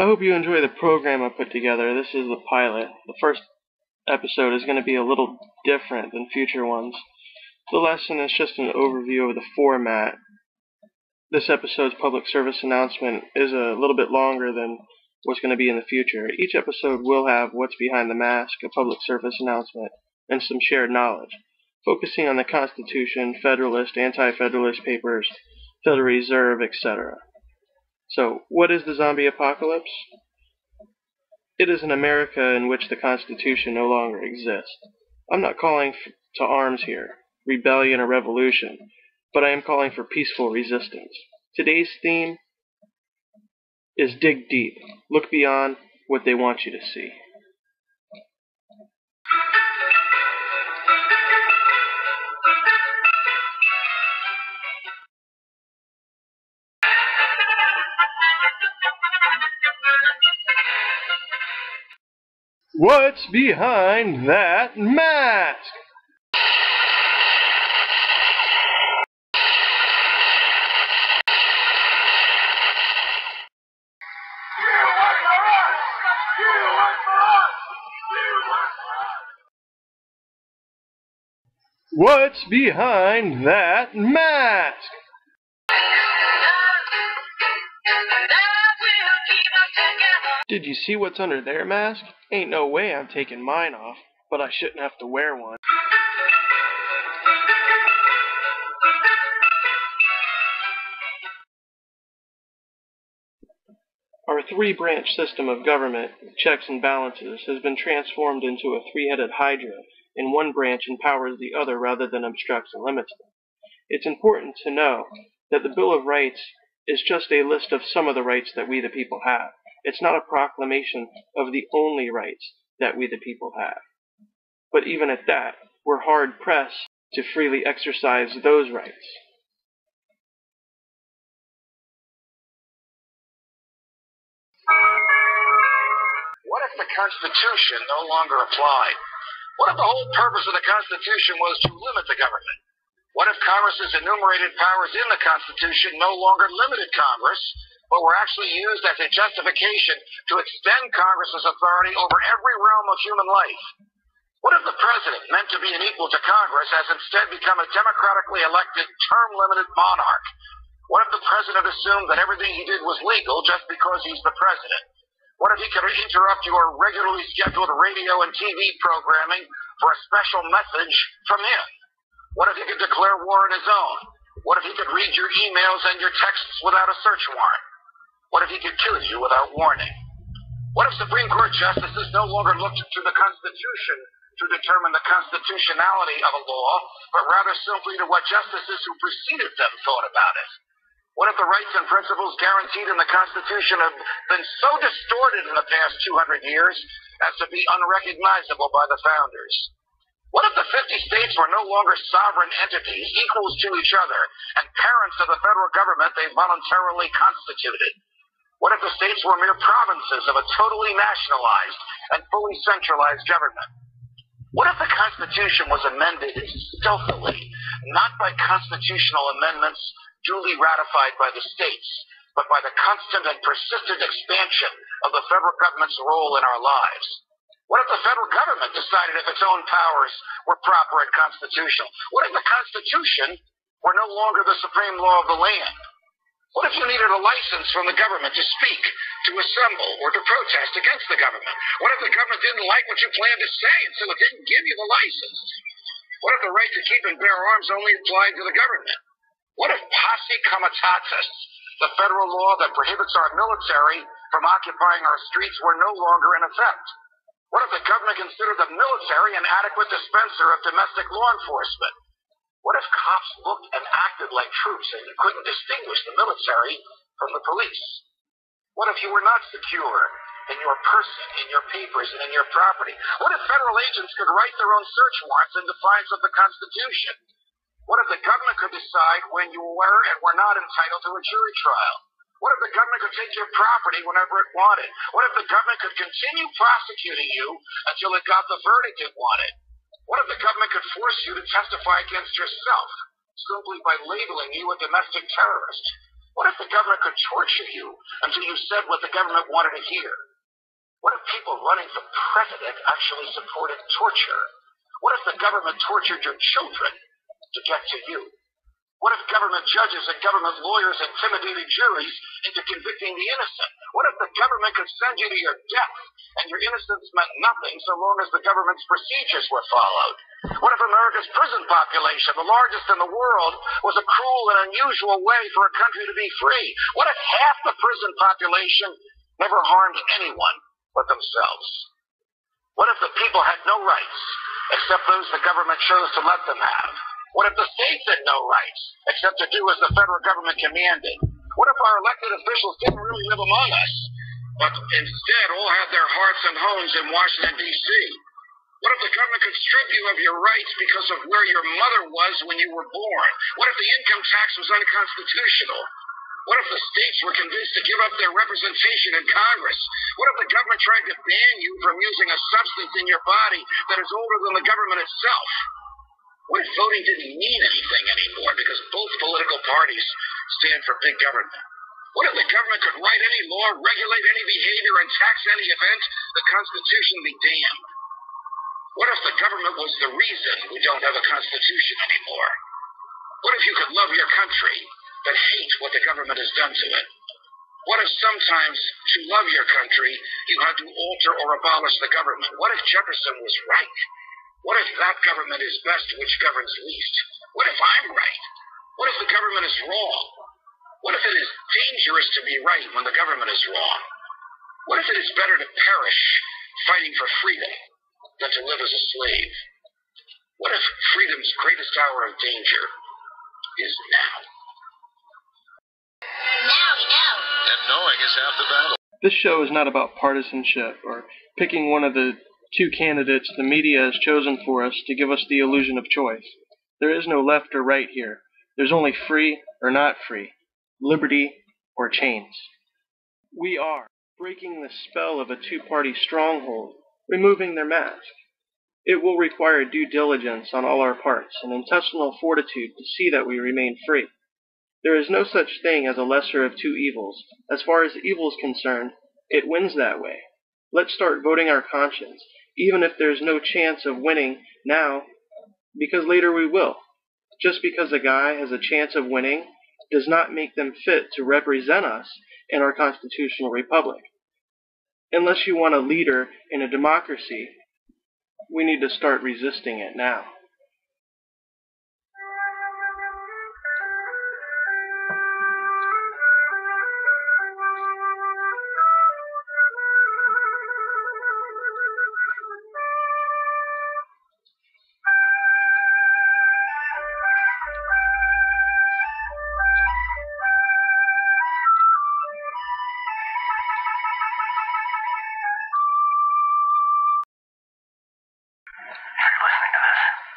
I hope you enjoy the program I put together. This is the pilot. The first episode is going to be a little different than future ones. The lesson is just an overview of the format. This episode's public service announcement is a little bit longer than what's going to be in the future. Each episode will have what's behind the mask, a public service announcement, and some shared knowledge, focusing on the Constitution, Federalist, Anti-Federalist papers, Federal Reserve, etc. So, what is the zombie apocalypse? It is an America in which the Constitution no longer exists. I'm not calling to arms here, rebellion or revolution, but I am calling for peaceful resistance. Today's theme is dig deep. Look beyond what they want you to see. What's behind that mask? What's behind that mask? Did you see what's under their mask? Ain't no way I'm taking mine off, but I shouldn't have to wear one. Our three-branch system of government, checks and balances, has been transformed into a three-headed hydra, and one branch empowers the other rather than obstructs and limits them. It's important to know that the Bill of Rights is just a list of some of the rights that we the people have. It's not a proclamation of the only rights that we the people have. But even at that, we're hard-pressed to freely exercise those rights. What if the Constitution no longer applied? What if the whole purpose of the Constitution was to limit the government? What if Congress's enumerated powers in the Constitution no longer limited Congress, but were actually used as a justification to extend Congress's authority over every realm of human life? What if the president, meant to be an equal to Congress, has instead become a democratically elected, term-limited monarch? What if the president assumed that everything he did was legal just because he's the president? What if he could interrupt your regularly scheduled radio and TV programming for a special message from him? What if he could declare war on his own? What if he could read your emails and your texts without a search warrant? What if he could kill you without warning? What if Supreme Court justices no longer looked to the Constitution to determine the constitutionality of a law, but rather simply to what justices who preceded them thought about it? What if the rights and principles guaranteed in the Constitution have been so distorted in the past 200 years as to be unrecognizable by the founders? What if the 50 states were no longer sovereign entities, equals to each other, and parents of the federal government they voluntarily constituted? What if the states were mere provinces of a totally nationalized and fully centralized government? What if the Constitution was amended stealthily, not by constitutional amendments duly ratified by the states, but by the constant and persistent expansion of the federal government's role in our lives? What if the federal government decided if its own powers were proper and constitutional? What if the Constitution were no longer the supreme law of the land? What if you needed a license from the government to speak, to assemble, or to protest against the government? What if the government didn't like what you planned to say, and so it didn't give you the license? What if the right to keep and bear arms only applied to the government? What if posse comitatus, the federal law that prohibits our military from occupying our streets, were no longer in effect? What if the government considered the military an adequate dispenser of domestic law enforcement? What if cops looked and acted like troops and you couldn't distinguish the military from the police? What if you were not secure in your person, in your papers, and in your property? What if federal agents could write their own search warrants in defiance of the Constitution? What if the government could decide when you were and were not entitled to a jury trial? What if the government could take your property whenever it wanted? What if the government could continue prosecuting you until it got the verdict it wanted? What if the government could force you to testify against yourself simply by labeling you a domestic terrorist? What if the government could torture you until you said what the government wanted to hear? What if people running for president actually supported torture? What if the government tortured your children to get to you? What if government judges and government lawyers intimidated juries into convicting the innocent? What if the government could send you to your death and your innocence meant nothing so long as the government's procedures were followed? What if America's prison population, the largest in the world, was a cruel and unusual way for a country to be free? What if half the prison population never harmed anyone but themselves? What if the people had no rights except those the government chose to let them have? What if the states had no rights except to do as the federal government commanded? What if our elected officials didn't really live among us, but instead all had their hearts and homes in Washington, D.C.? What if the government could strip you of your rights because of where your mother was when you were born? What if the income tax was unconstitutional? What if the states were convinced to give up their representation in Congress? What if the government tried to ban you from using a substance in your body that is older than the government itself? What if voting didn't mean anything anymore because both political parties stand for big government? What if the government could write any law, regulate any behavior, and tax any event? The Constitution be damned. What if the government was the reason we don't have a Constitution anymore? What if you could love your country but hate what the government has done to it? What if sometimes to love your country you had to alter or abolish the government? What if Jefferson was right? What if that government is best which governs least? What if I'm right? What if the government is wrong? What if it is dangerous to be right when the government is wrong? What if it is better to perish fighting for freedom than to live as a slave? What if freedom's greatest hour of danger is now? Now we know. And knowing is half the battle. This show is not about partisanship or picking one of the two candidates the media has chosen for us to give us the illusion of choice. There is no left or right here. There's only free or not free, liberty or chains. We are breaking the spell of a two-party stronghold, removing their mask. It will require due diligence on all our parts and intestinal fortitude to see that we remain free. There is no such thing as a lesser of two evils. As far as evil is concerned, it wins that way. Let's start voting our conscience, even if there's no chance of winning now, because later we will. Just because a guy has a chance of winning does not make them fit to represent us in our constitutional republic. Unless you want a leader in a democracy, we need to start resisting it now. Listening to this.